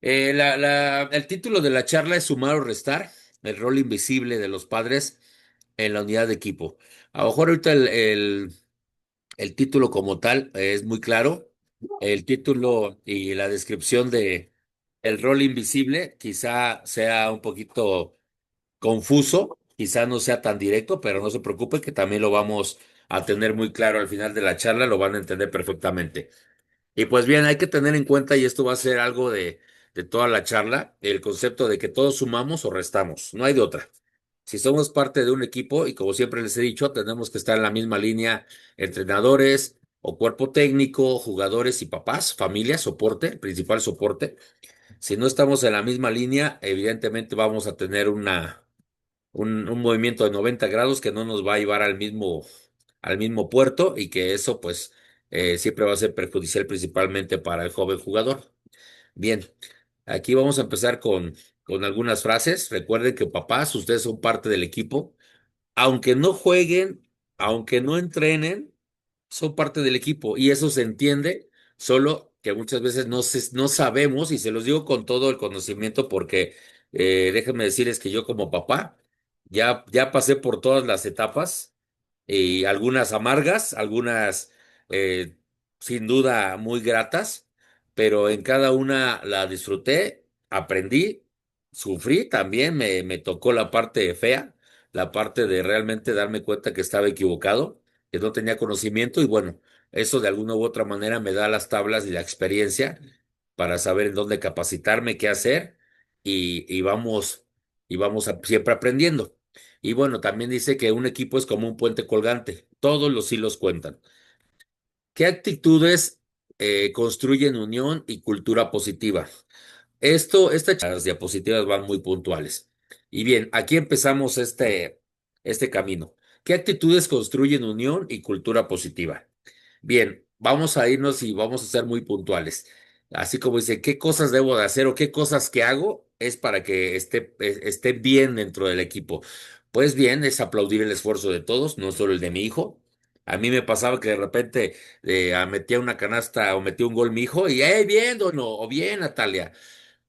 El título de la charla es Sumar o Restar, el rol invisible de los padres en la unidad de equipo. A lo mejor ahorita el título como tal es muy claro. El título y la descripción de el rol invisible quizá sea un poquito confuso, quizá no sea tan directo, pero no se preocupe que también lo vamos a tener muy claro al final de la charla, lo van a entender perfectamente. Y pues bien, hay que tener en cuenta, y esto va a ser algo de toda la charla, el concepto de que todos sumamos o restamos, no hay de otra. Si somos parte de un equipo, y como siempre les he dicho, tenemos que estar en la misma línea, entrenadores o cuerpo técnico, jugadores y papás, familia, soporte, el principal soporte. Si no estamos en la misma línea, evidentemente vamos a tener un movimiento de 90 grados que no nos va a llevar al mismo puerto y que eso pues siempre va a ser perjudicial principalmente para el joven jugador. Bien, aquí vamos a empezar con algunas frases. Recuerden que papás, ustedes son parte del equipo. Aunque no jueguen, aunque no entrenen, son parte del equipo y eso se entiende, solo que muchas veces no sabemos, y se los digo con todo el conocimiento porque déjenme decirles que yo como papá ya pasé por todas las etapas y algunas amargas, algunas eh, sin duda muy gratas, pero en cada una la disfruté, aprendí, sufrí también, me tocó la parte fea, la parte de realmente darme cuenta que estaba equivocado, que no tenía conocimiento y bueno, eso de alguna u otra manera me da las tablas y la experiencia para saber en dónde capacitarme, qué hacer y vamos siempre aprendiendo. Y bueno, también dice que un equipo es como un puente colgante, todos los hilos cuentan. ¿Qué actitudes construyen unión y cultura positiva? Las diapositivas van muy puntuales. Y bien, aquí empezamos este camino. ¿Qué actitudes construyen unión y cultura positiva? Bien, vamos a irnos y vamos a ser muy puntuales. Así como dice, ¿qué cosas debo de hacer o qué cosas que hago es para que esté bien dentro del equipo? Pues bien, es aplaudir el esfuerzo de todos, no solo el de mi hijo. A mí me pasaba que de repente metía una canasta o metía un gol mi hijo y, bien, Dono, o bien, Natalia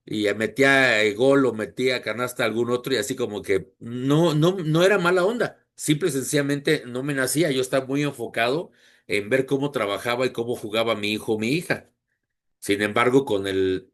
y metía gol o metía canasta algún otro y así como que no era mala onda. Simple y sencillamente no me nacía. Yo estaba muy enfocado en ver cómo trabajaba y cómo jugaba mi hijo o mi hija. Sin embargo, con el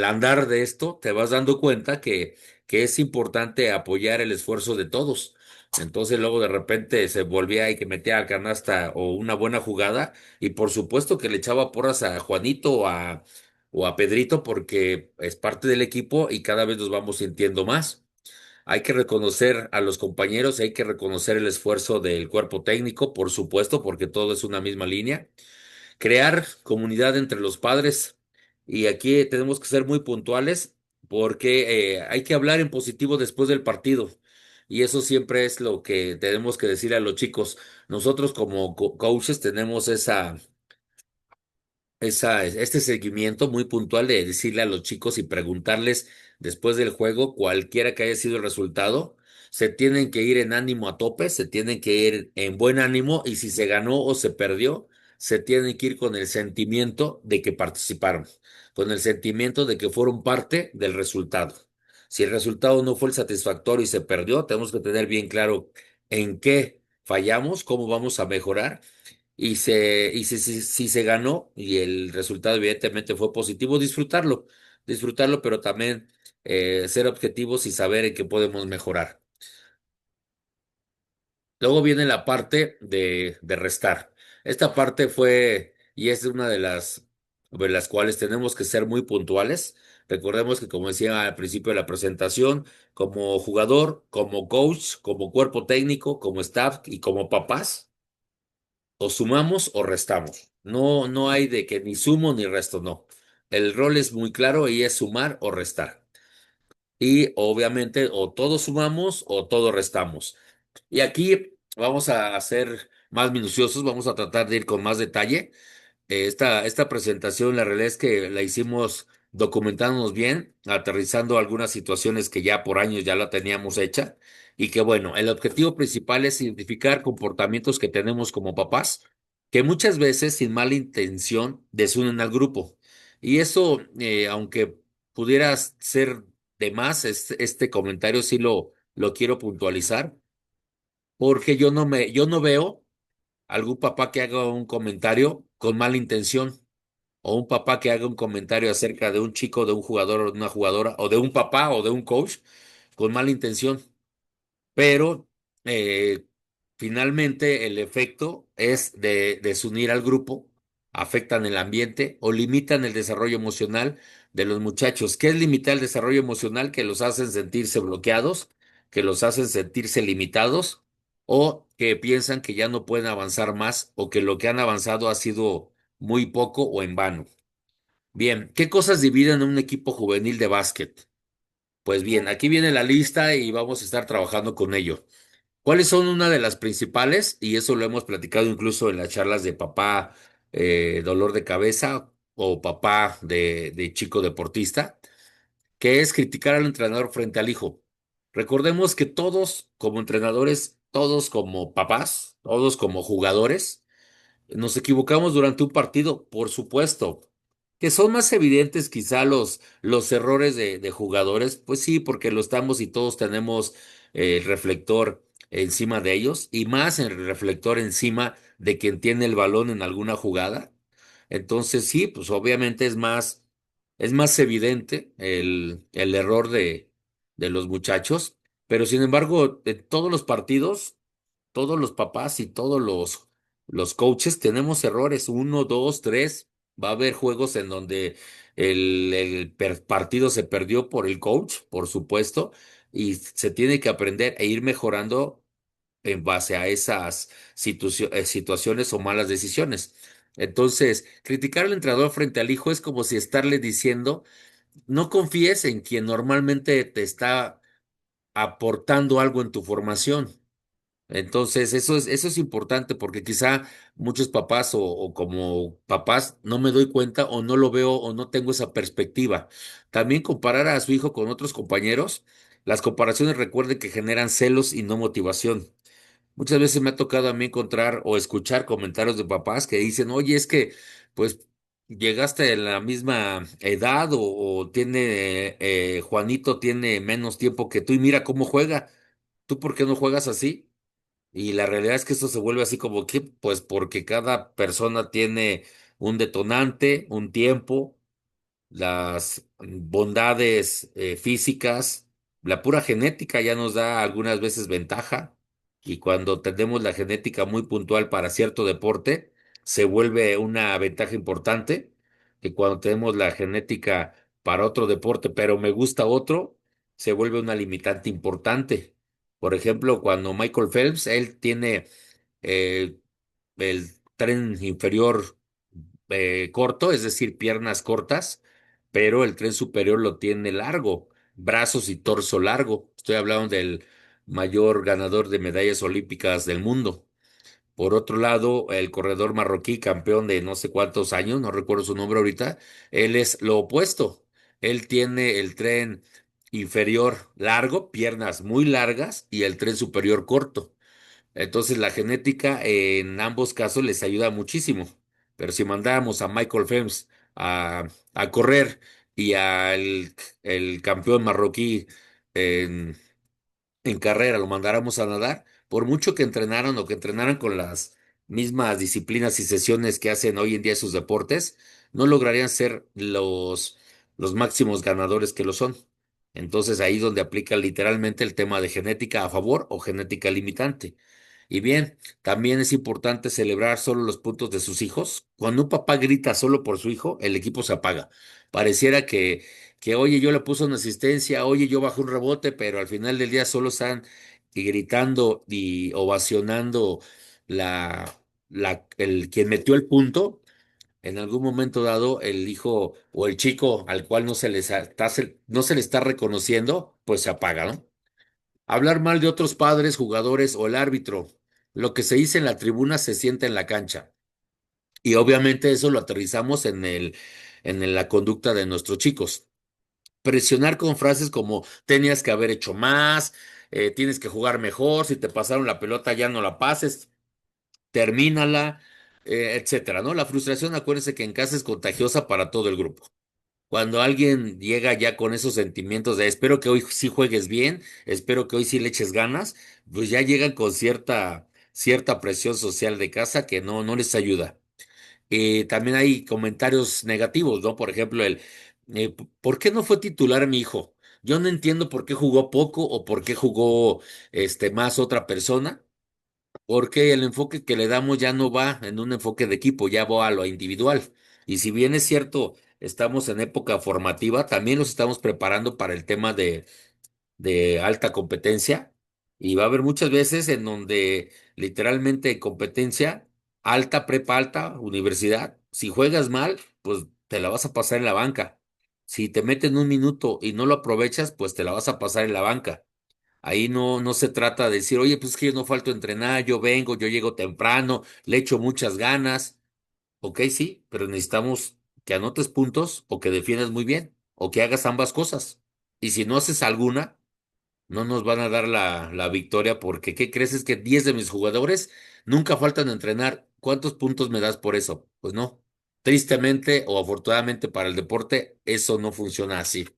andar de esto, te vas dando cuenta que es importante apoyar el esfuerzo de todos. Entonces luego de repente se volvía y que metía a canasta o una buena jugada y por supuesto que le echaba porras a Juanito o a Pedrito porque es parte del equipo y cada vez nos vamos sintiendo más. Hay que reconocer a los compañeros, hay que reconocer el esfuerzo del cuerpo técnico, por supuesto, porque todo es una misma línea. Crear comunidad entre los padres. Y aquí tenemos que ser muy puntuales porque hay que hablar en positivo después del partido. Y eso siempre es lo que tenemos que decir a los chicos. Nosotros como coaches tenemos este seguimiento muy puntual de decirle a los chicos y preguntarles después del juego, cualquiera que haya sido el resultado, se tienen que ir en ánimo a tope, se tienen que ir en buen ánimo y si se ganó o se perdió, se tienen que ir con el sentimiento de que participaron, con el sentimiento de que fueron parte del resultado. Si el resultado no fue el satisfactorio y se perdió, tenemos que tener bien claro en qué fallamos, cómo vamos a mejorar si se ganó y el resultado evidentemente fue positivo, disfrutarlo, pero también ser objetivos y saber en qué podemos mejorar. Luego viene la parte de restar. Esta parte fue y es una de las cuales tenemos que ser muy puntuales. Recordemos que, como decía al principio de la presentación, como jugador, como coach, como cuerpo técnico, como staff y como papás, o sumamos o restamos. No hay de que ni sumo ni resto, no. El rol es muy claro y es sumar o restar. Y obviamente o todos sumamos o todos restamos. Y aquí vamos a ser más minuciosos, vamos a tratar de ir con más detalle. Esta presentación, la realidad es que la hicimos documentándonos bien, aterrizando algunas situaciones que ya por años ya la teníamos hecha y que bueno, el objetivo principal es identificar comportamientos que tenemos como papás que muchas veces sin mala intención desunen al grupo. Y eso, aunque pudiera ser de más, este comentario sí lo quiero puntualizar, porque yo no veo algún papá que haga un comentario con mala intención, o un papá que haga un comentario acerca de un chico, de un jugador o de una jugadora, o de un papá o de un coach con mala intención. Pero eh, finalmente el efecto es de desunir al grupo, afectan el ambiente o limitan el desarrollo emocional de los muchachos. ¿Qué es limitar el desarrollo emocional? Que los hacen sentirse bloqueados, que los hacen sentirse limitados o que piensan que ya no pueden avanzar más o que lo que han avanzado ha sido muy poco o en vano. Bien, ¿qué cosas dividen a un equipo juvenil de básquet? Pues bien, aquí viene la lista y vamos a estar trabajando con ello. ¿Cuáles son una de las principales? Y eso lo hemos platicado incluso en las charlas de papá dolor de cabeza o papá de chico deportista, que es criticar al entrenador frente al hijo. Recordemos que todos como entrenadores, todos como papás, todos como jugadores, nos equivocamos durante un partido, por supuesto. Que son más evidentes quizá los errores de jugadores, pues sí, porque lo estamos y todos tenemos el reflector encima de ellos y más el reflector encima de quien tiene el balón en alguna jugada. Entonces sí, pues obviamente es más evidente el error de los muchachos, pero sin embargo, en todos los partidos todos los papás y todos los coaches tenemos errores, uno, dos, tres. Va a haber juegos en donde partido se perdió por el coach, por supuesto, y se tiene que aprender e ir mejorando en base a esas situaciones o malas decisiones. Entonces, criticar al entrenador frente al hijo es como si estarle diciendo, no confíes en quien normalmente te está aportando algo en tu formación. Entonces, eso es importante porque quizá muchos papás o como papás no me doy cuenta o no lo veo o no tengo esa perspectiva. También comparar a su hijo con otros compañeros, las comparaciones recuerden que generan celos y no motivación. Muchas veces me ha tocado a mí encontrar o escuchar comentarios de papás que dicen, oye, es que pues llegaste en la misma edad o tiene, Juanito tiene menos tiempo que tú y mira cómo juega. ¿Tú por qué no juegas así? Y la realidad es que esto se vuelve así como que, pues porque cada persona tiene un detonante, un tiempo, las bondades físicas, la pura genética ya nos da algunas veces ventaja y cuando tenemos la genética muy puntual para cierto deporte, se vuelve una ventaja importante que cuando tenemos la genética para otro deporte, pero me gusta otro, se vuelve una limitante importante. Por ejemplo, cuando Michael Phelps, él tiene eh, el tren inferior corto, es decir, piernas cortas, pero el tren superior lo tiene largo, brazos y torso largo. Estoy hablando del mayor ganador de medallas olímpicas del mundo. Por otro lado, el corredor marroquí, campeón de no sé cuántos años, no recuerdo su nombre ahorita, él es lo opuesto. Él tiene el tren inferior largo, piernas muy largas y el tren superior corto. Entonces la genética en ambos casos les ayuda muchísimo. Pero si mandáramos a Michael Phelps a correr y al el campeón marroquí en, en carrera lo mandáramos a nadar, por mucho que entrenaran o que entrenaran con las mismas disciplinas y sesiones que hacen hoy en día sus deportes, no lograrían ser los máximos ganadores que lo son. Entonces ahí es donde aplica literalmente el tema de genética a favor o genética limitante. Y bien, también es importante celebrar solo los puntos de sus hijos. Cuando un papá grita solo por su hijo, el equipo se apaga. Pareciera que oye, yo le puse una asistencia, oye, yo bajé un rebote, pero al final del día solo están y gritando y ovacionando el quien metió el punto. En algún momento dado, el hijo o el chico al cual no se le está reconociendo, pues se apaga, ¿no? Hablar mal de otros padres, jugadores o el árbitro. Lo que se dice en la tribuna se siente en la cancha. Y obviamente eso lo aterrizamos en la conducta de nuestros chicos. Presionar con frases como tenías que haber hecho más, tienes que jugar mejor, si te pasaron la pelota ya no la pases, termínala, etcétera, ¿no? La frustración, acuérdense que en casa es contagiosa para todo el grupo. Cuando alguien llega ya con esos sentimientos de espero que hoy sí juegues bien, espero que hoy sí le eches ganas, pues ya llegan con cierta presión social de casa que no les ayuda. También hay comentarios negativos, ¿no? Por ejemplo, ¿por qué no fue titular mi hijo? Yo no entiendo por qué jugó poco o por qué jugó más otra persona, porque el enfoque que le damos ya no va en un enfoque de equipo, ya va a lo individual. Y si bien es cierto, estamos en época formativa, también los estamos preparando para el tema de alta competencia y va a haber muchas veces en donde literalmente competencia alta, prepa alta, universidad, si juegas mal, pues te la vas a pasar en la banca. Si te meten un minuto y no lo aprovechas, pues te la vas a pasar en la banca. Ahí no se trata de decir, oye, pues es que yo no falto a entrenar, yo vengo, yo llego temprano, le echo muchas ganas. Ok, sí, pero necesitamos que anotes puntos o que defiendas muy bien o que hagas ambas cosas. Y si no haces alguna, no nos van a dar la victoria porque, ¿qué crees? Es que 10 de mis jugadores nunca faltan a entrenar. ¿Cuántos puntos me das por eso? Pues no. Tristemente o afortunadamente para el deporte, eso no funciona así.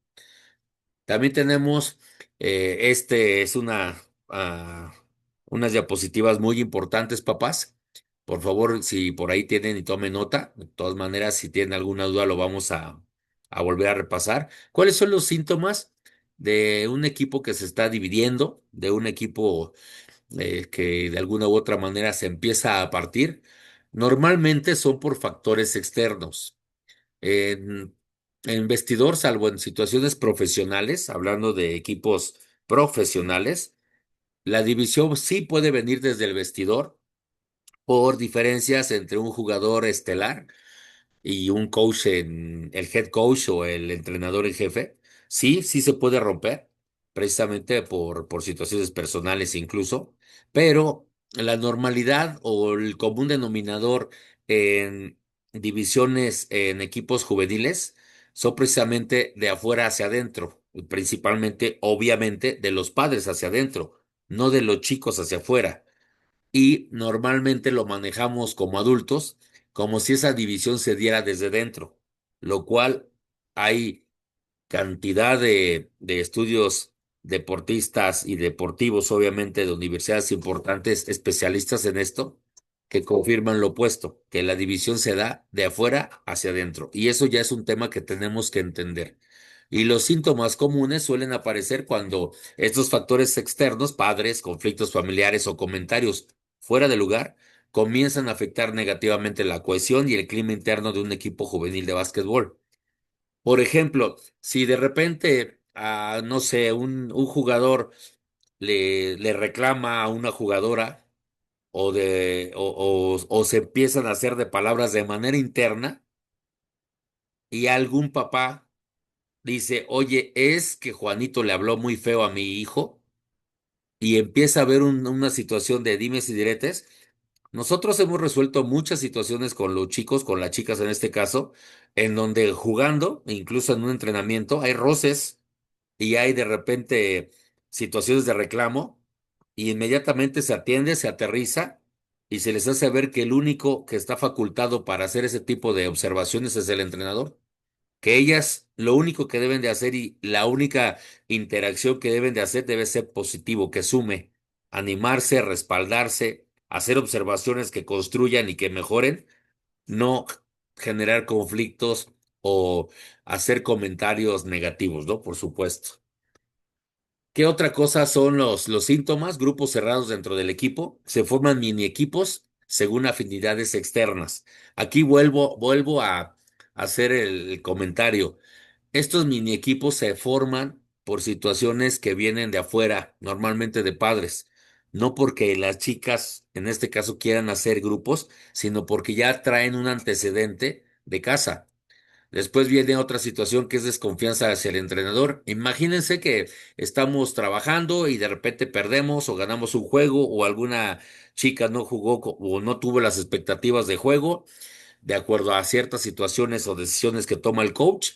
También tenemos, es unas diapositivas muy importantes, papás. Por favor, si por ahí tienen y tomen nota. De todas maneras, si tienen alguna duda, lo vamos a volver a repasar. ¿Cuáles son los síntomas de un equipo que se está dividiendo, de un equipo que de alguna u otra manera se empieza a partir? Normalmente son por factores externos. En, en vestidor, salvo en situaciones profesionales, hablando de equipos profesionales, la división sí puede venir desde el vestidor por diferencias entre un jugador estelar y un coach el head coach o el entrenador en jefe, sí se puede romper, precisamente por situaciones personales incluso, pero la normalidad o el común denominador en divisiones en equipos juveniles son precisamente de afuera hacia adentro, principalmente, obviamente, de los padres hacia adentro, no de los chicos hacia afuera y normalmente lo manejamos como adultos, como si esa división se diera desde dentro, lo cual hay cantidad de estudios deportistas y deportivos, obviamente, de universidades importantes, especialistas en esto, que confirman lo opuesto, que la división se da de afuera hacia adentro. Y eso ya es un tema que tenemos que entender. Y los síntomas comunes suelen aparecer cuando estos factores externos, padres, conflictos familiares o comentarios fuera de lugar, comienzan a afectar negativamente la cohesión y el clima interno de un equipo juvenil de básquetbol. Por ejemplo, si de repente, no sé, un jugador le reclama a una jugadora o se empiezan a hacer de palabras de manera interna y algún papá dice, oye, es que Juanito le habló muy feo a mi hijo y empieza a haber una situación de dimes y diretes. Nosotros hemos resuelto muchas situaciones con los chicos, con las chicas en este caso, en donde jugando, incluso en un entrenamiento, hay roces y hay de repente situaciones de reclamo y inmediatamente se atiende, se aterriza y se les hace ver que el único que está facultado para hacer ese tipo de observaciones es el entrenador, que ellas lo único que deben de hacer y la única interacción que deben de hacer debe ser positivo, que sume, animarse, respaldarse, hacer observaciones que construyan y que mejoren, no generar conflictos o hacer comentarios negativos, ¿no? Por supuesto. ¿Qué otra cosa son los síntomas? Grupos cerrados dentro del equipo. Se forman mini equipos según afinidades externas. Aquí vuelvo a hacer el comentario. Estos mini equipos se forman por situaciones que vienen de afuera, normalmente de padres. No porque las chicas, en este caso, quieran hacer grupos, sino porque ya traen un antecedente de casa. Después viene otra situación que es desconfianza hacia el entrenador. Imagínense que estamos trabajando y de repente perdemos o ganamos un juego o alguna chica no jugó o no tuvo las expectativas de juego de acuerdo a ciertas situaciones o decisiones que toma el coach.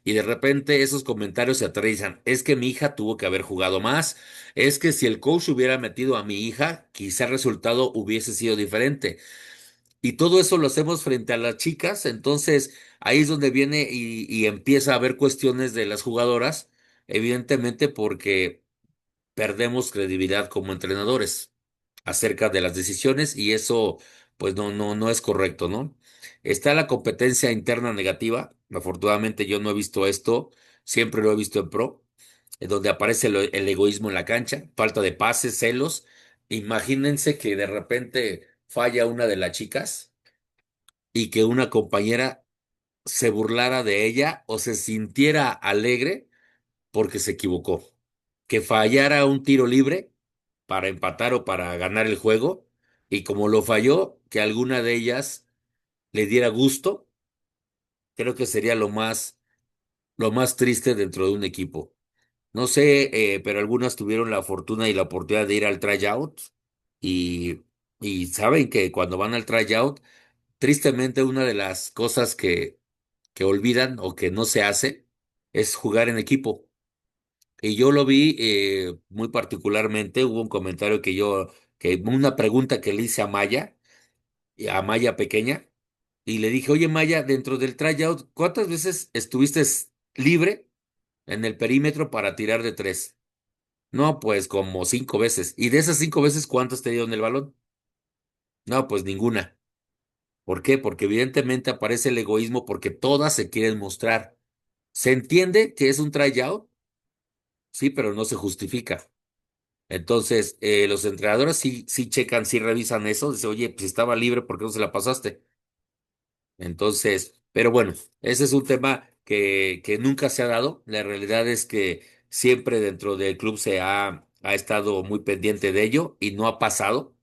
Y de repente esos comentarios se aterrizan. Es que mi hija tuvo que haber jugado más. Es que si el coach hubiera metido a mi hija, quizá el resultado hubiese sido diferente. Y todo eso lo hacemos frente a las chicas. Entonces, ahí es donde viene y empieza a haber cuestiones de las jugadoras, evidentemente porque perdemos credibilidad como entrenadores acerca de las decisiones y eso pues no es correcto, ¿no? Está la competencia interna negativa. Afortunadamente yo no he visto esto, siempre lo he visto en pro, en donde aparece el egoísmo en la cancha, falta de pases, celos. Imagínense que de repente falla una de las chicas y que una compañera se burlara de ella o se sintiera alegre porque se equivocó. Que fallara un tiro libre para empatar o para ganar el juego, y como lo falló, que alguna de ellas le diera gusto, creo que sería lo más triste dentro de un equipo. No sé, pero algunas tuvieron la fortuna y la oportunidad de ir al tryout y, y saben que cuando van al tryout, tristemente una de las cosas que olvidan o que no se hace es jugar en equipo. Y yo lo vi muy particularmente, hubo un comentario que una pregunta que le hice a Maya pequeña, y le dije, oye Maya, dentro del tryout, ¿cuántas veces estuviste libre en el perímetro para tirar de tres? No, pues como 5 veces. ¿Y de esas 5 veces cuántos te dieron el balón? No, pues ninguna. ¿Por qué? Porque evidentemente aparece el egoísmo porque todas se quieren mostrar. Se entiende que es un tryout, sí, pero no se justifica. Entonces, los entrenadores sí checan, sí revisan eso. Dice, oye, pues estaba libre, ¿por qué no se la pasaste? Entonces, pero bueno, ese es un tema que nunca se ha dado. La realidad es que siempre dentro del club ha estado muy pendiente de ello y no ha pasado.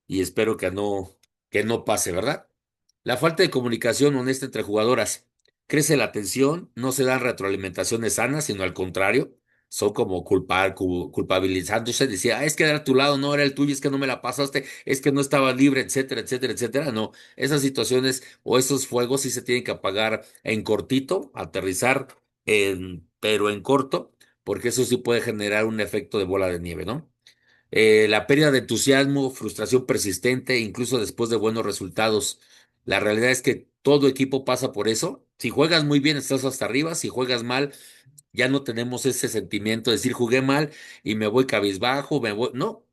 Y espero que no pase, ¿verdad? La falta de comunicación honesta entre jugadoras. Crece la tensión, no se dan retroalimentaciones sanas, sino al contrario, son como culpabilizándose, decía, "Ah, es que era a tu lado, no era el tuyo, es que no me la pasaste, es que no estaba libre, etcétera, etcétera, etcétera". No, esas situaciones o esos fuegos sí se tienen que apagar en cortito, aterrizar pero en corto, porque eso sí puede generar un efecto de bola de nieve, ¿no? La pérdida de entusiasmo, frustración persistente, incluso después de buenos resultados. La realidad es que todo equipo pasa por eso. Si juegas muy bien, estás hasta arriba. Si juegas mal, ya no tenemos ese sentimiento de decir jugué mal y me voy cabizbajo, me voy. No,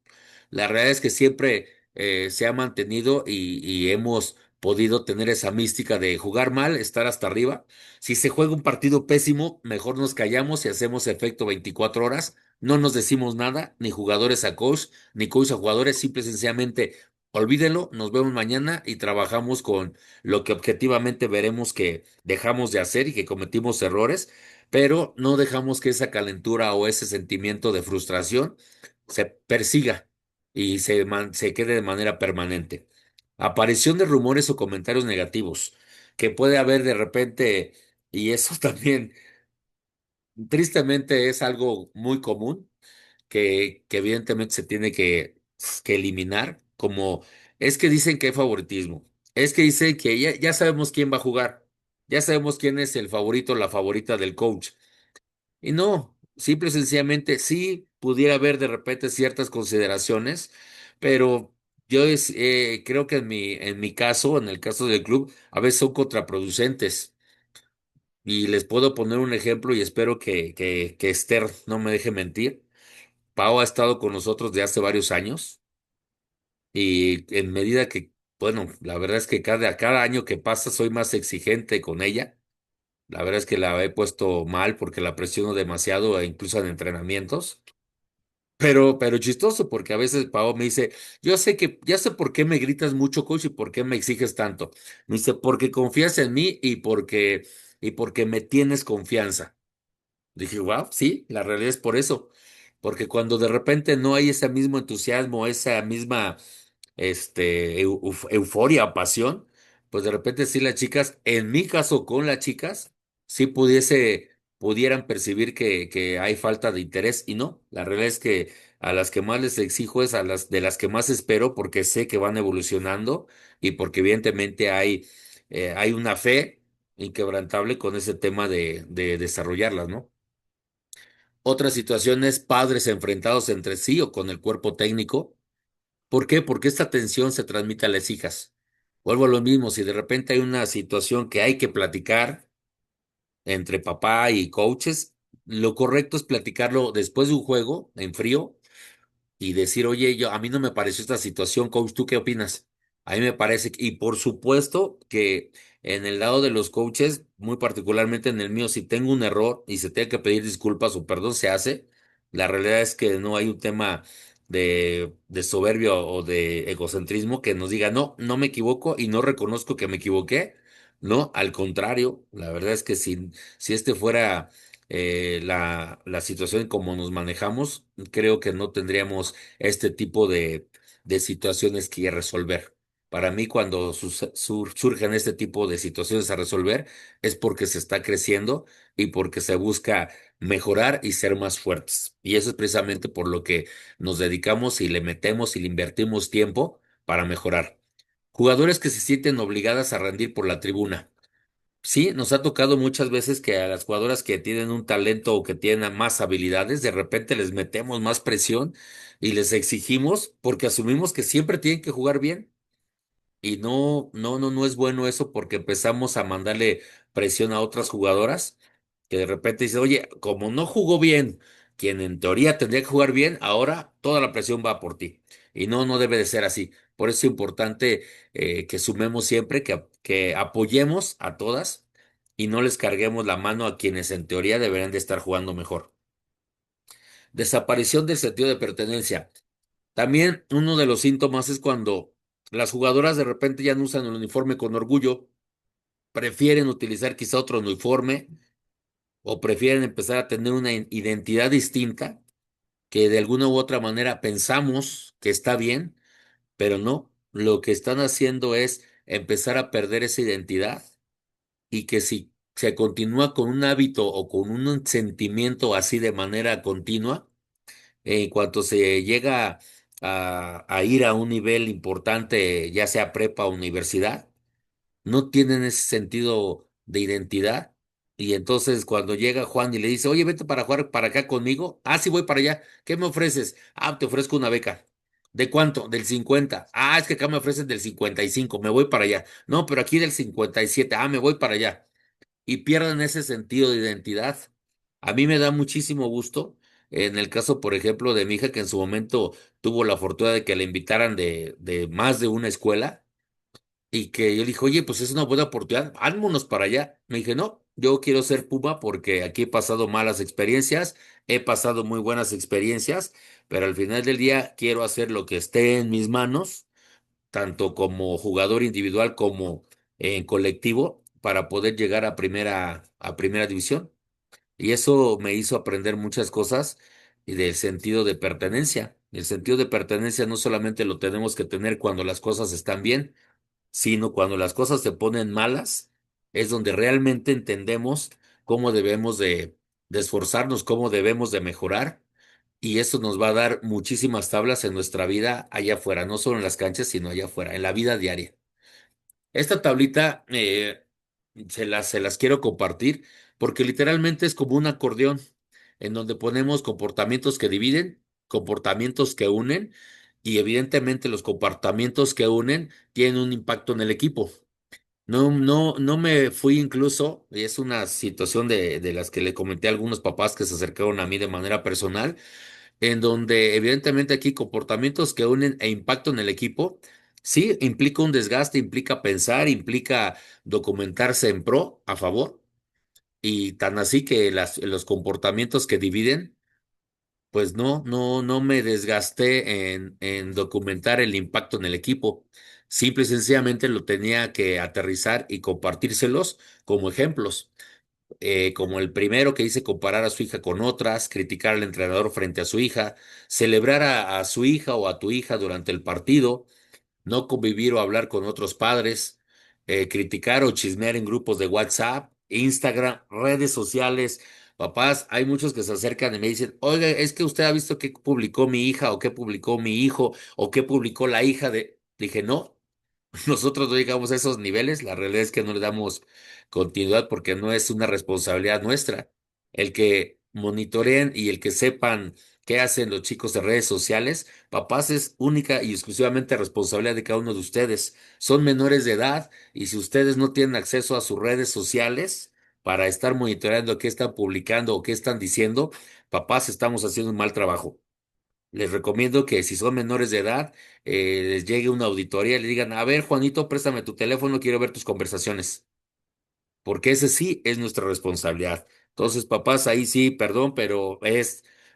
la realidad es que siempre se ha mantenido y hemos podido tener esa mística de jugar mal, estar hasta arriba. Si se juega un partido pésimo, mejor nos callamos y hacemos efecto 24 horas. No nos decimos nada, ni jugadores a coach, ni coach a jugadores, simple y sencillamente olvídenlo, nos vemos mañana y trabajamos con lo que objetivamente veremos que dejamos de hacer y que cometimos errores, pero no dejamos que esa calentura o ese sentimiento de frustración se persiga y se quede de manera permanente. Aparición de rumores o comentarios negativos que puede haber de repente, y eso también tristemente es algo muy común que evidentemente se tiene que eliminar, como es que dicen que hay favoritismo, es que dicen que ya sabemos quién va a jugar, ya sabemos quién es el favorito o la favorita del coach. Y no, simple y sencillamente sí pudiera haber de repente ciertas consideraciones, pero creo que en mi caso, en el caso del club, a veces son contraproducentes. Y les puedo poner un ejemplo y espero que Esther no me deje mentir. Pau ha estado con nosotros de hace varios años y en medida que, bueno, la verdad es que cada año que pasa soy más exigente con ella. La verdad es que la he puesto mal porque la presiono demasiado, incluso en entrenamientos. Pero chistoso, porque a veces Pau me dice, ya sé por qué me gritas mucho, coach, y por qué me exiges tanto. Me dice, porque confías en mí y porque me tienes confianza. Dije, wow, sí, la realidad es por eso. Porque cuando de repente no hay ese mismo entusiasmo, esa misma euforia, pasión, pues de repente sí las chicas, en mi caso con las chicas, sí pudieran percibir que hay falta de interés y no, la realidad es que a las que más les exijo es a las de las que más espero porque sé que van evolucionando y porque evidentemente hay una fe inquebrantable con ese tema de desarrollarlas, ¿no? Otra situación es padres enfrentados entre sí o con el cuerpo técnico. ¿Por qué? Porque esta tensión se transmite a las hijas. Vuelvo a lo mismo, si de repente hay una situación que hay que platicar entre papá y coaches, lo correcto es platicarlo después de un juego en frío y decir, oye, a mí no me pareció esta situación, coach, ¿tú qué opinas? A mí me parece, y por supuesto que en el lado de los coaches, muy particularmente en el mío, si tengo un error y se tiene que pedir disculpas o perdón, se hace. La realidad es que no hay un tema de soberbia o de egocentrismo que nos diga, no, no me equivoco y no reconozco que me equivoqué. No, al contrario, la verdad es que si este fuera la situación como nos manejamos, creo que no tendríamos este tipo de situaciones que resolver. Para mí, cuando surgen este tipo de situaciones a resolver, es porque se está creciendo y porque se busca mejorar y ser más fuertes. Y eso es precisamente por lo que nos dedicamos y le metemos y le invertimos tiempo para mejorar. Jugadores que se sienten obligadas a rendir por la tribuna. Sí, nos ha tocado muchas veces que a las jugadoras que tienen un talento o que tienen más habilidades, de repente les metemos más presión y les exigimos porque asumimos que siempre tienen que jugar bien. Y no es bueno eso porque empezamos a mandarle presión a otras jugadoras que de repente dicen, oye, como no jugó bien, quien en teoría tendría que jugar bien, ahora toda la presión va por ti. Y no debe de ser así. Por eso es importante que sumemos siempre, que apoyemos a todas y no les carguemos la mano a quienes en teoría deberían de estar jugando mejor. Desaparición del sentido de pertenencia. También uno de los síntomas es cuando las jugadoras de repente ya no usan el uniforme con orgullo, prefieren utilizar quizá otro uniforme o prefieren empezar a tener una identidad distinta que de alguna u otra manera pensamos que está bien, pero no. Lo que están haciendo es empezar a perder esa identidad y que si se continúa con un hábito o con un sentimiento así de manera continua, en cuanto se llega a ir a un nivel importante, ya sea prepa o universidad, no tienen ese sentido de identidad. Y entonces cuando llega Juan y le dice, oye, vete para jugar para acá conmigo. Ah, sí, voy para allá. ¿Qué me ofreces? Ah, te ofrezco una beca. ¿De cuánto? Del 50. Ah, es que acá me ofrecen del 55. Me voy para allá. No, pero aquí del 57. Ah, me voy para allá y pierden ese sentido de identidad. A mí me da muchísimo gusto, en el caso, por ejemplo, de mi hija, que en su momento tuvo la fortuna de que la invitaran de más de una escuela y que yo le dije, oye, pues es una buena oportunidad, vámonos para allá. Me dije, no, yo quiero ser Puma porque aquí he pasado malas experiencias, he pasado muy buenas experiencias, pero al final del día quiero hacer lo que esté en mis manos tanto como jugador individual como en colectivo, para poder llegar a primera división. Y eso me hizo aprender muchas cosas y del sentido de pertenencia. El sentido de pertenencia no solamente lo tenemos que tener cuando las cosas están bien, sino cuando las cosas se ponen malas, es donde realmente entendemos cómo debemos de esforzarnos, cómo debemos de mejorar. Y eso nos va a dar muchísimas tablas en nuestra vida allá afuera, no solo en las canchas, sino allá afuera, en la vida diaria. Esta tablita se las quiero compartir porque literalmente es como un acordeón en donde ponemos comportamientos que dividen, comportamientos que unen y evidentemente los comportamientos que unen tienen un impacto en el equipo. No me fui incluso, y es una situación de las que le comenté a algunos papás que se acercaron a mí de manera personal en donde evidentemente aquí comportamientos que unen e impacto en el equipo, sí, implica un desgaste, implica pensar, implica documentarse en pro, a favor, y tan así que los comportamientos que dividen, pues no me desgasté en documentar el impacto en el equipo. Simple y sencillamente lo tenía que aterrizar y compartírselos como ejemplos como el primero que dice comparar a su hija con otras, criticar al entrenador frente a su hija, celebrar a su hija o a tu hija durante el partido, no convivir o hablar con otros padres, criticar o chismear en grupos de WhatsApp, Instagram, redes sociales. Papás, hay muchos que se acercan y me dicen, oiga, es que usted ha visto qué publicó mi hija o qué publicó mi hijo o qué publicó la hija de... Dije, no, nosotros no llegamos a esos niveles, la realidad es que no le damos continuidad porque no es una responsabilidad nuestra. El que monitoreen y el que sepan qué hacen los chicos de redes sociales, papás, es única y exclusivamente responsabilidad de cada uno de ustedes. Son menores de edad y si ustedes no tienen acceso a sus redes sociales para estar monitoreando qué están publicando o qué están diciendo, papás, estamos haciendo un mal trabajo. Les recomiendo que si son menores de edad, les llegue una auditoría y le digan, a ver, Juanito, préstame tu teléfono, quiero ver tus conversaciones, porque ese sí es nuestra responsabilidad. Entonces, papás, ahí sí, perdón, pero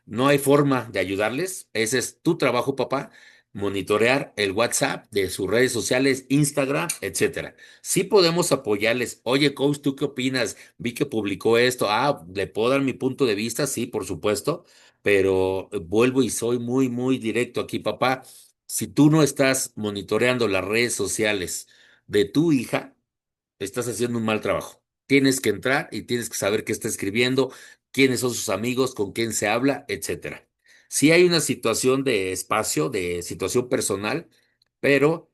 no hay forma de ayudarles. Ese es tu trabajo, papá, monitorear el WhatsApp de sus redes sociales, Instagram, etcétera. Sí podemos apoyarles. Oye, coach, ¿tú qué opinas? Vi que publicó esto. Ah, ¿le puedo dar mi punto de vista? Sí, por supuesto, pero vuelvo y soy muy, muy directo aquí, papá. Si tú no estás monitoreando las redes sociales de tu hija, estás haciendo un mal trabajo. Tienes que entrar y tienes que saber qué está escribiendo, quiénes son sus amigos, con quién se habla, etcétera. Sí hay una situación de espacio, de situación personal, pero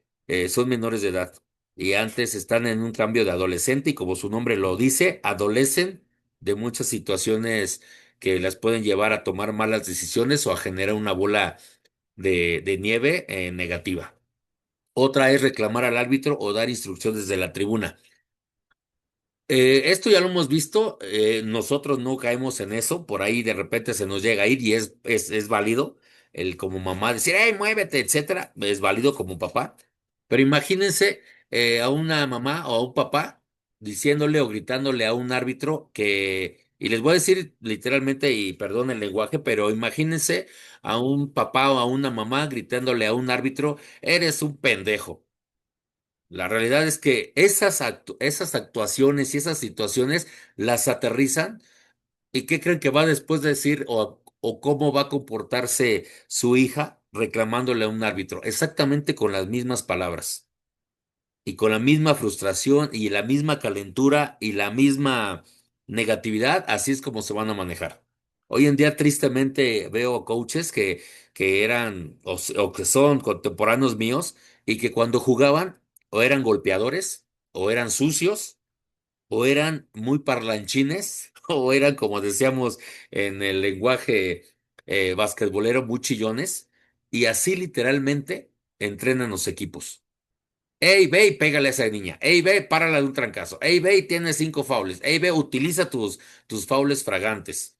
son menores de edad y antes están en un cambio de adolescente y como su nombre lo dice, adolecen de muchas situaciones que las pueden llevar a tomar malas decisiones o a generar una bola de nieve negativa. Otra es reclamar al árbitro o dar instrucciones desde la tribuna. Esto ya lo hemos visto, nosotros no caemos en eso, por ahí de repente se nos llega a ir y es válido el como mamá decir, hey, muévete, etcétera, es válido como papá, pero imagínense a una mamá o a un papá diciéndole o gritándole a un árbitro y les voy a decir literalmente, y perdón el lenguaje, pero imagínense a un papá o a una mamá gritándole a un árbitro, eres un pendejo. La realidad es que esas actuaciones y esas situaciones las aterrizan y ¿qué creen que va después de decir o cómo va a comportarse su hija reclamándole a un árbitro? Exactamente con las mismas palabras y con la misma frustración y la misma calentura y la misma negatividad, así es como se van a manejar. Hoy en día, tristemente, veo coaches que eran o que son contemporáneos míos y que cuando jugaban o eran golpeadores o eran sucios o eran muy parlanchines o eran, como decíamos en el lenguaje basquetbolero, muy chillones y así literalmente entrenan los equipos. Ey, ve y pégale a esa niña. Ey, ve, párala de un trancazo. Ey, ve y tiene 5 faules. Ey, ve, utiliza tus faules fragantes.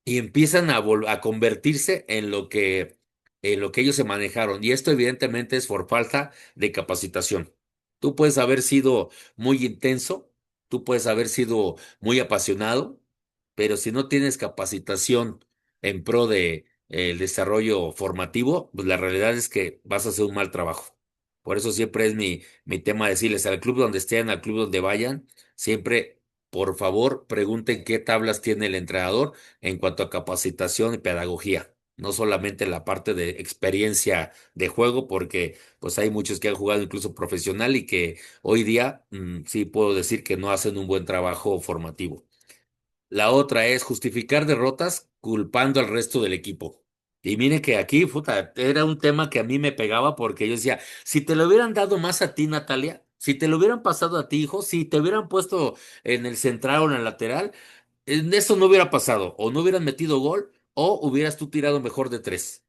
Y empiezan a convertirse en lo que ellos se manejaron. Y esto evidentemente es por falta de capacitación. Tú puedes haber sido muy intenso, tú puedes haber sido muy apasionado, pero si no tienes capacitación en pro de el desarrollo formativo, pues la realidad es que vas a hacer un mal trabajo. Por eso siempre es mi tema decirles al club donde estén, al club donde vayan, siempre, por favor, pregunten qué tablas tiene el entrenador en cuanto a capacitación y pedagogía, no solamente la parte de experiencia de juego, porque pues hay muchos que han jugado incluso profesional y que hoy día sí puedo decir que no hacen un buen trabajo formativo. La otra es justificar derrotas culpando al resto del equipo. Y mire que aquí, puta, era un tema que a mí me pegaba porque yo decía, si te lo hubieran dado más a ti, Natalia, si te lo hubieran pasado a ti, hijo, si te hubieran puesto en el central o en el lateral, eso no hubiera pasado, o no hubieran metido gol, o hubieras tú tirado mejor de tres.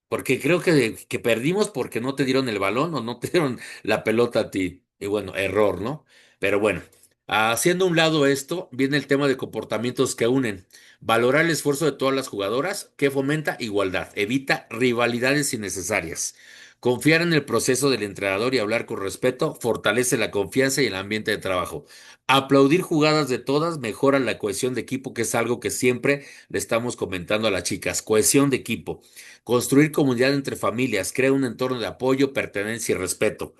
Porque creo que perdimos porque no te dieron el balón o no te dieron la pelota a ti. Y bueno, error, ¿no? Pero bueno, haciendo a un lado esto, viene el tema de comportamientos que unen. Valorar el esfuerzo de todas las jugadoras, que fomenta igualdad, evita rivalidades innecesarias. Confiar en el proceso del entrenador y hablar con respeto fortalece la confianza y el ambiente de trabajo. Aplaudir jugadas de todas mejora la cohesión de equipo, que es algo que siempre le estamos comentando a las chicas. Cohesión de equipo. Construir comunidad entre familias, crea un entorno de apoyo, pertenencia y respeto.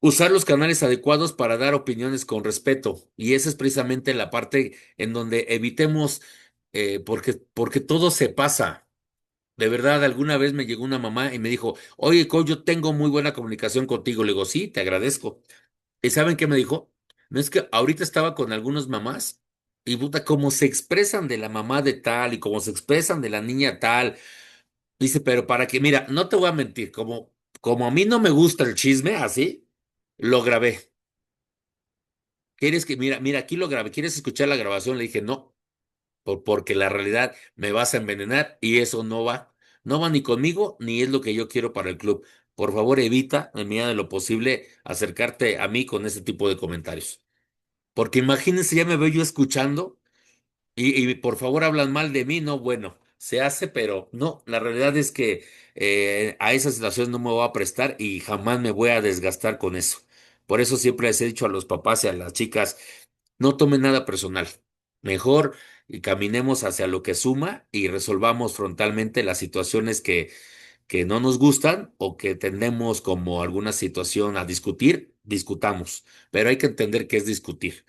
Usar los canales adecuados para dar opiniones con respeto. Y esa es precisamente la parte en donde evitemos, porque todo se pasa. De verdad, alguna vez me llegó una mamá y me dijo, oye, coach, yo tengo muy buena comunicación contigo. Le digo, sí, te agradezco. ¿Y saben qué me dijo? No es que ahorita estaba con algunas mamás y puta, como se expresan de la mamá de tal y como se expresan de la niña tal. Dice, pero para que, mira, no te voy a mentir, como a mí no me gusta el chisme, así, lo grabé. ¿Quieres que, mira, aquí lo grabé, ¿quieres escuchar la grabación? Le dije, no. porque la realidad me vas a envenenar y eso no va ni conmigo ni es lo que yo quiero para el club. Por favor, evita, en medida de lo posible, acercarte a mí con ese tipo de comentarios. Porque imagínense, ya me veo yo escuchando y por favor hablan mal de mí, no, bueno, se hace, pero no, la realidad es que a esa situación no me voy a prestar y jamás me voy a desgastar con eso. Por eso siempre les he dicho a los papás y a las chicas, no tomen nada personal. Mejor y caminemos hacia lo que suma y resolvamos frontalmente las situaciones que no nos gustan o que tendemos como alguna situación a discutir, discutamos. Pero hay que entender qué es discutir.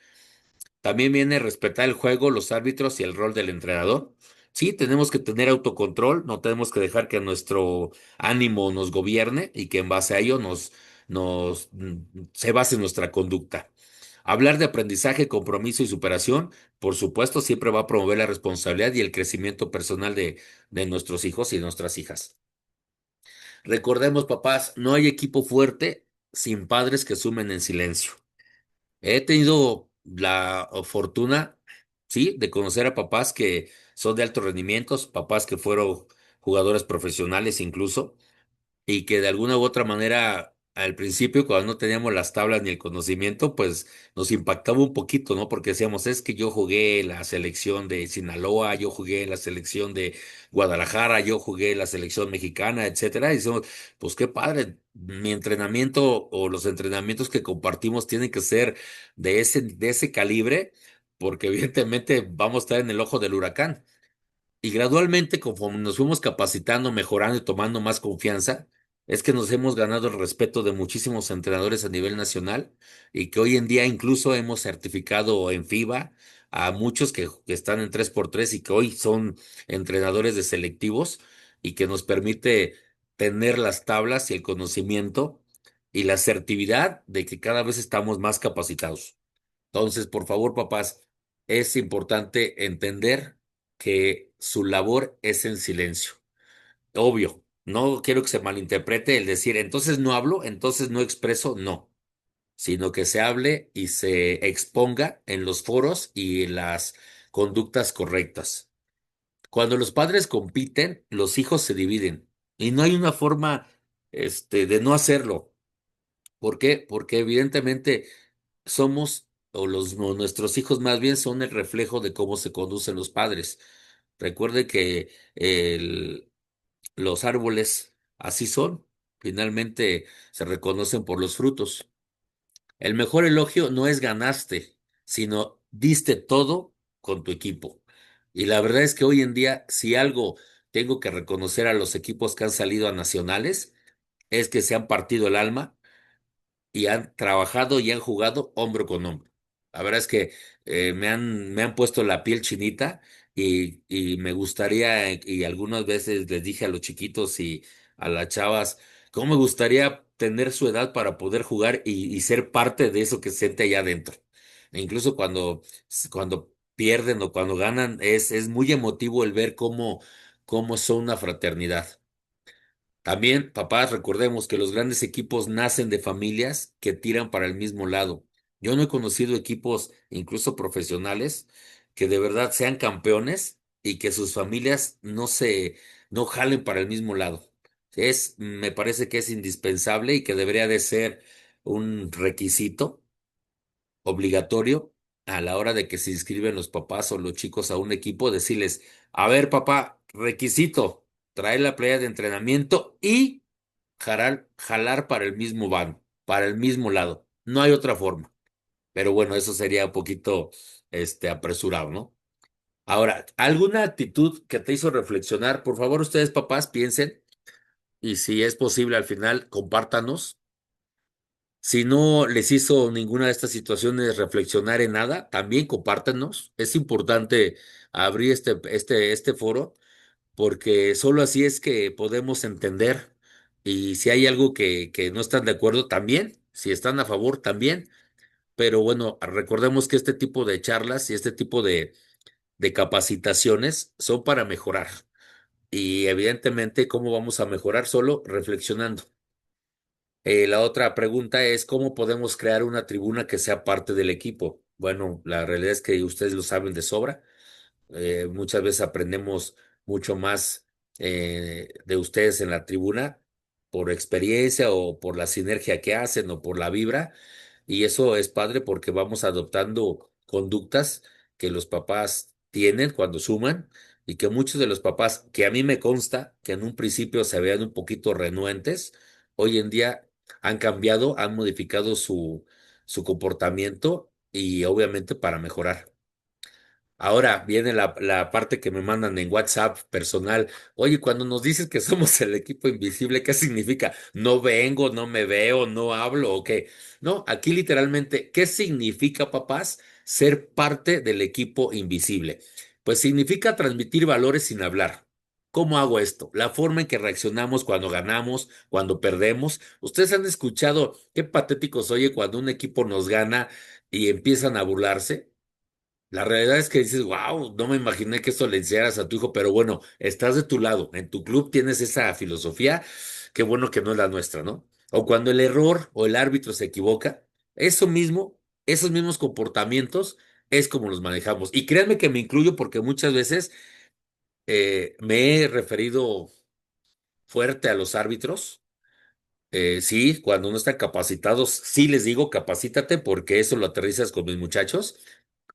También viene respetar el juego, los árbitros y el rol del entrenador. Sí, tenemos que tener autocontrol, no tenemos que dejar que nuestro ánimo nos gobierne y que en base a ello se base nuestra conducta. Hablar de aprendizaje, compromiso y superación, por supuesto, siempre va a promover la responsabilidad y el crecimiento personal de nuestros hijos y nuestras hijas. Recordemos, papás, no hay equipo fuerte sin padres que sumen en silencio. He tenido la fortuna, sí, de conocer a papás que son de altos rendimientos, papás que fueron jugadores profesionales incluso, y que de alguna u otra manera al principio, cuando no teníamos las tablas ni el conocimiento, pues nos impactaba un poquito, ¿no? Porque decíamos, es que yo jugué la selección de Sinaloa, yo jugué la selección de Guadalajara, yo jugué la selección mexicana, etcétera, y decimos, pues qué padre, mi entrenamiento o los entrenamientos que compartimos tienen que ser de ese calibre, porque evidentemente vamos a estar en el ojo del huracán. Y gradualmente, conforme nos fuimos capacitando, mejorando y tomando más confianza, es que nos hemos ganado el respeto de muchísimos entrenadores a nivel nacional y que hoy en día incluso hemos certificado en FIBA a muchos que están en 3x3 y que hoy son entrenadores de selectivos y que nos permite tener las tablas y el conocimiento y la asertividad de que cada vez estamos más capacitados. Entonces, por favor, papás, es importante entender que su labor es en silencio. Obvio, no quiero que se malinterprete el decir, entonces no hablo, entonces no expreso, no, sino que se hable y se exponga en los foros y en las conductas correctas. Cuando los padres compiten, los hijos se dividen y no hay una forma, de no hacerlo. ¿Por qué? Porque evidentemente o nuestros hijos más bien son el reflejo de cómo se conducen los padres. Recuerde que los árboles así son. Finalmente se reconocen por los frutos. El mejor elogio no es ganaste, sino diste todo con tu equipo. Y la verdad es que hoy en día, si algo tengo que reconocer a los equipos que han salido a nacionales, es que se han partido el alma y han trabajado y han jugado hombro con hombro. La verdad es que me han puesto la piel chinita y me gustaría, y algunas veces les dije a los chiquitos y a las chavas, cómo me gustaría tener su edad para poder jugar y ser parte de eso que se siente allá adentro. E incluso cuando pierden o cuando ganan, es muy emotivo el ver cómo son una fraternidad. También, papás, recordemos que los grandes equipos nacen de familias que tiran para el mismo lado. Yo no he conocido equipos, incluso profesionales, que de verdad sean campeones y que sus familias no jalen para el mismo lado. Me parece que es indispensable y que debería de ser un requisito obligatorio a la hora de que se inscriben los papás o los chicos a un equipo, decirles, a ver, papá, requisito, traer la playa de entrenamiento y jalar para el mismo van, para el mismo lado. No hay otra forma. Pero bueno, eso sería un poquito, apresurado, ¿no? Ahora, ¿alguna actitud que te hizo reflexionar? Por favor, ustedes, papás, piensen y si es posible al final, compártanos. Si no les hizo ninguna de estas situaciones reflexionar en nada, también compártanos. Es importante abrir este foro porque solo así es que podemos entender y si hay algo que no están de acuerdo también, si están a favor también, pero bueno, recordemos que este tipo de charlas y este tipo de capacitaciones son para mejorar y evidentemente, ¿cómo vamos a mejorar? Solo reflexionando. La otra pregunta es, ¿cómo podemos crear una tribuna que sea parte del equipo? Bueno, la realidad es que ustedes lo saben de sobra. Muchas veces aprendemos mucho más de ustedes en la tribuna por experiencia o por la sinergia que hacen o por la vibra. Y eso es padre porque vamos adoptando conductas que los papás tienen cuando suman y que muchos de los papás, que a mí me consta que en un principio se veían un poquito renuentes, hoy en día han cambiado, han modificado su comportamiento y obviamente para mejorar. Ahora viene la parte que me mandan en WhatsApp personal. Oye, cuando nos dices que somos el equipo invisible, ¿qué significa? ¿No vengo, no me veo, no hablo o qué? No, aquí literalmente, ¿qué significa, papás, ser parte del equipo invisible? Pues significa transmitir valores sin hablar. ¿Cómo hago esto? La forma en que reaccionamos cuando ganamos, cuando perdemos. Ustedes han escuchado qué patéticos oye cuando un equipo nos gana y empiezan a burlarse. La realidad es que dices, wow, no me imaginé que esto le enseñaras a tu hijo, pero bueno, estás de tu lado, en tu club tienes esa filosofía, qué bueno que no es la nuestra, ¿no? O cuando el error o el árbitro se equivoca, eso mismo, esos mismos comportamientos es como los manejamos. Y créanme que me incluyo porque muchas veces me he referido fuerte a los árbitros. Sí, cuando no están capacitados, sí les digo, capacítate porque eso lo aterrizas con mis muchachos.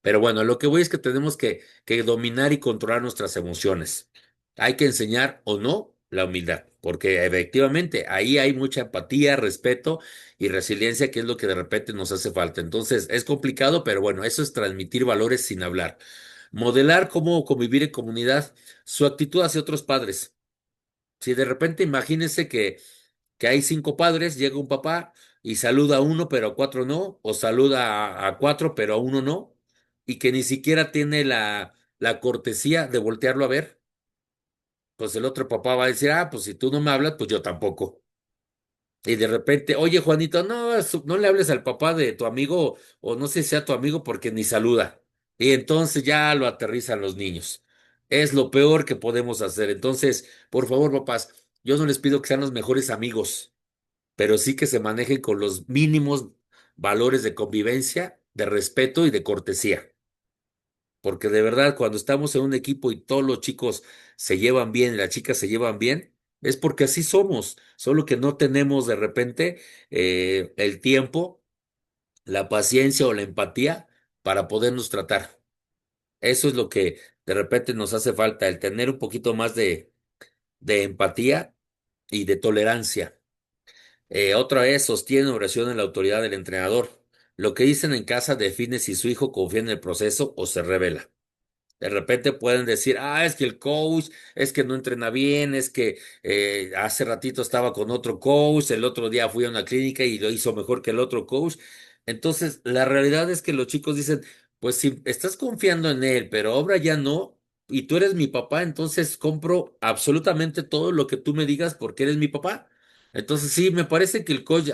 Pero bueno, lo que voy es que tenemos que dominar y controlar nuestras emociones. Hay que enseñar o no la humildad, porque efectivamente ahí hay mucha empatía, respeto y resiliencia, que es lo que de repente nos hace falta. Entonces, es complicado, pero bueno, eso es transmitir valores sin hablar. Modelar cómo convivir en comunidad, su actitud hacia otros padres. Si de repente imagínense que hay cinco padres, llega un papá y saluda a uno, pero a cuatro no, o saluda a cuatro, pero a uno no, y que ni siquiera tiene la cortesía de voltearlo a ver, pues el otro papá va a decir, ah, pues si tú no me hablas, pues yo tampoco. Y de repente, oye, Juanito, no, no le hables al papá de tu amigo, o no sé si sea tu amigo, porque ni saluda. Y entonces ya lo aterrizan los niños. Es lo peor que podemos hacer. Entonces, por favor, papás, yo no les pido que sean los mejores amigos, pero sí que se manejen con los mínimos valores de convivencia, de respeto y de cortesía. Porque de verdad, cuando estamos en un equipo y todos los chicos se llevan bien y las chicas se llevan bien, es porque así somos, solo que no tenemos de repente el tiempo, la paciencia o la empatía para podernos tratar. Eso es lo que de repente nos hace falta, el tener un poquito más de empatía y de tolerancia. Otra es, sostiene oración en la autoridad del entrenador. Lo que dicen en casa define si su hijo confía en el proceso o se revela. De repente pueden decir, ah, es que el coach, es que no entrena bien, es que hace ratito estaba con otro coach, el otro día fui a una clínica y lo hizo mejor que el otro coach. Entonces, la realidad es que los chicos dicen, pues si estás confiando en él, pero ahora ya no, y tú eres mi papá, entonces compro absolutamente todo lo que tú me digas porque eres mi papá. Entonces, sí, me parece que el coach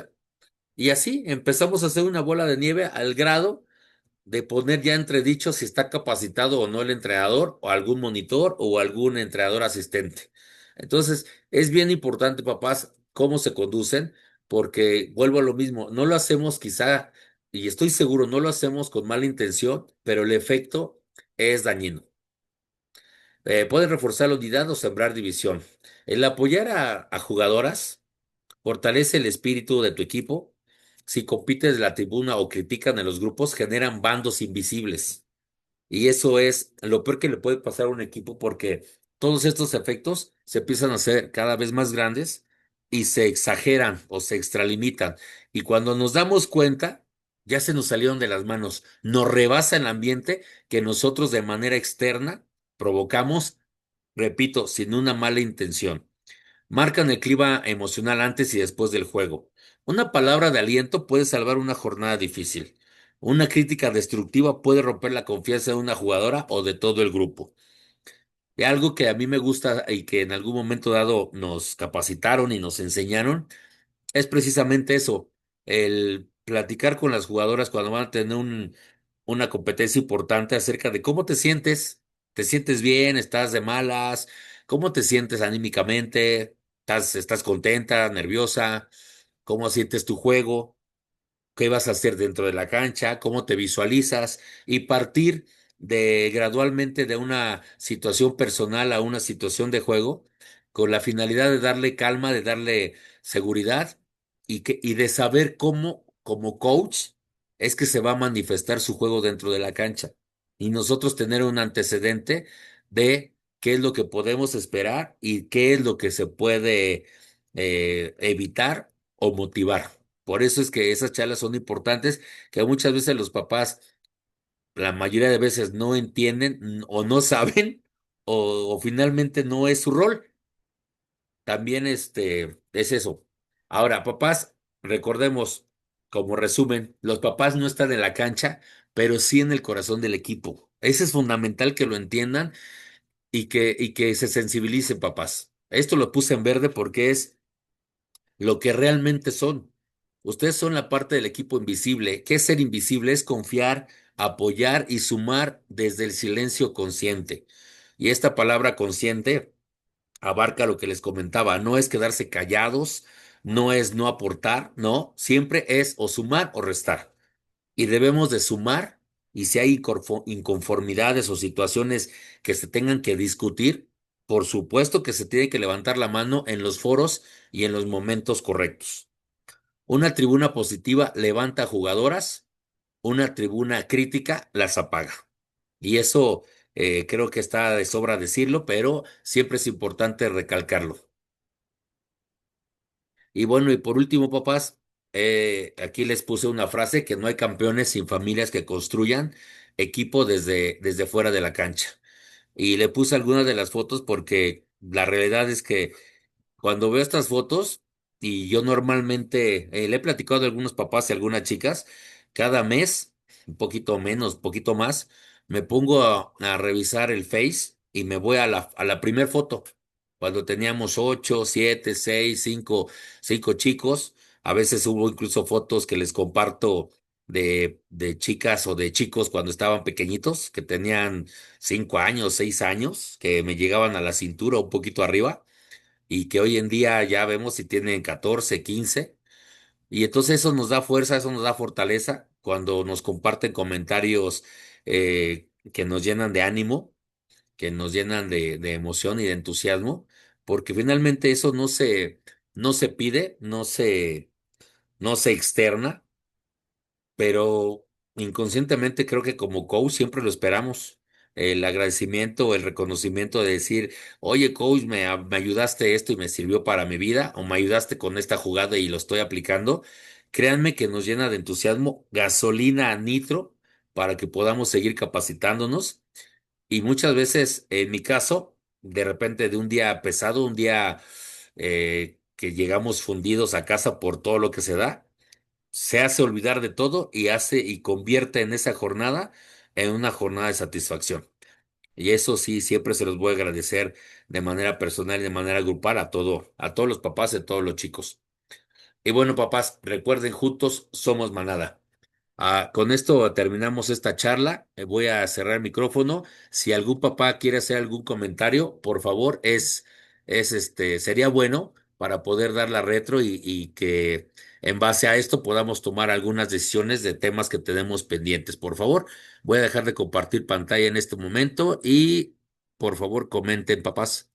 y así empezamos a hacer una bola de nieve al grado de poner ya entredicho si está capacitado o no el entrenador, o algún monitor o algún entrenador asistente. Entonces, es bien importante, papás, cómo se conducen, porque vuelvo a lo mismo, no lo hacemos quizá, y estoy seguro, no lo hacemos con mala intención, pero el efecto es dañino. Puede reforzar la unidad o sembrar división. El apoyar a jugadoras fortalece el espíritu de tu equipo. Si compites de la tribuna o critican en los grupos, generan bandos invisibles. Y eso es lo peor que le puede pasar a un equipo porque todos estos efectos se empiezan a hacer cada vez más grandes y se exageran o se extralimitan. Y cuando nos damos cuenta, ya se nos salieron de las manos. Nos rebasa el ambiente que nosotros de manera externa provocamos, repito, sin una mala intención. Marcan el clima emocional antes y después del juego. Una palabra de aliento puede salvar una jornada difícil. Una crítica destructiva puede romper la confianza de una jugadora o de todo el grupo. Y algo que a mí me gusta y que en algún momento dado nos capacitaron y nos enseñaron es precisamente eso, el platicar con las jugadoras cuando van a tener una competencia importante acerca de cómo te sientes bien, estás de malas, cómo te sientes anímicamente, estás contenta, nerviosa, cómo sientes tu juego, qué vas a hacer dentro de la cancha, cómo te visualizas y partir de gradualmente de una situación personal a una situación de juego, con la finalidad de darle calma, de darle seguridad y de saber cómo, como coach, es que se va a manifestar su juego dentro de la cancha. Y nosotros tener un antecedente de qué es lo que podemos esperar y qué es lo que se puede evitar o motivar. Por eso es que esas charlas son importantes, que muchas veces los papás, la mayoría de veces no entienden o no saben o finalmente no es su rol. También es eso. Ahora, papás, recordemos, como resumen, los papás no están en la cancha, pero sí en el corazón del equipo. Ese es fundamental que lo entiendan y que se sensibilicen, papás. Esto lo puse en verde porque es lo que realmente son. Ustedes son la parte del equipo invisible. ¿Qué es ser invisible? Es confiar, apoyar y sumar desde el silencio consciente. Y esta palabra consciente abarca lo que les comentaba. No es quedarse callados, no es no aportar, no. Siempre es o sumar o restar. Y debemos de sumar, y si hay inconformidades o situaciones que se tengan que discutir, por supuesto que se tiene que levantar la mano en los foros y en los momentos correctos. Una tribuna positiva levanta jugadoras, una tribuna crítica las apaga. Y eso creo que está de sobra decirlo, pero siempre es importante recalcarlo. Y bueno, y por último, papás, aquí les puse una frase: que no hay campeones sin familias que construyan equipo desde fuera de la cancha. Y le puse algunas de las fotos porque la realidad es que cuando veo estas fotos, y yo normalmente le he platicado a algunos papás y algunas chicas, cada mes, un poquito menos, poquito más, me pongo a revisar el Face y me voy a la primer foto. Cuando teníamos 8, 7, 6, 5 chicos, a veces hubo incluso fotos que les comparto de chicas o de chicos cuando estaban pequeñitos, que tenían 5 años, 6 años, que me llegaban a la cintura, un poquito arriba, y que hoy en día ya vemos si tienen 14, 15. Y entonces eso nos da fuerza, eso nos da fortaleza cuando nos comparten comentarios que nos llenan de ánimo, que nos llenan de emoción y de entusiasmo, porque finalmente eso no se pide, no se externa, pero inconscientemente creo que como coach siempre lo esperamos. El agradecimiento, el reconocimiento de decir, oye, coach, me ayudaste esto y me sirvió para mi vida, o me ayudaste con esta jugada y lo estoy aplicando. Créanme que nos llena de entusiasmo, gasolina a nitro para que podamos seguir capacitándonos. Y muchas veces, en mi caso, de repente de un día pesado, un día que llegamos fundidos a casa por todo lo que se da, se hace olvidar de todo y hace y convierte en esa jornada en una jornada de satisfacción. Y eso sí, siempre se los voy a agradecer de manera personal y de manera grupal a todos los papás y a todos los chicos. Y bueno, papás, recuerden, juntos somos manada. Con esto terminamos esta charla. Voy a cerrar el micrófono. Si algún papá quiere hacer algún comentario, por favor, sería bueno para poder dar la retro y que en base a esto podamos tomar algunas decisiones de temas que tenemos pendientes. Por favor, voy a dejar de compartir pantalla en este momento y por favor comenten, papás.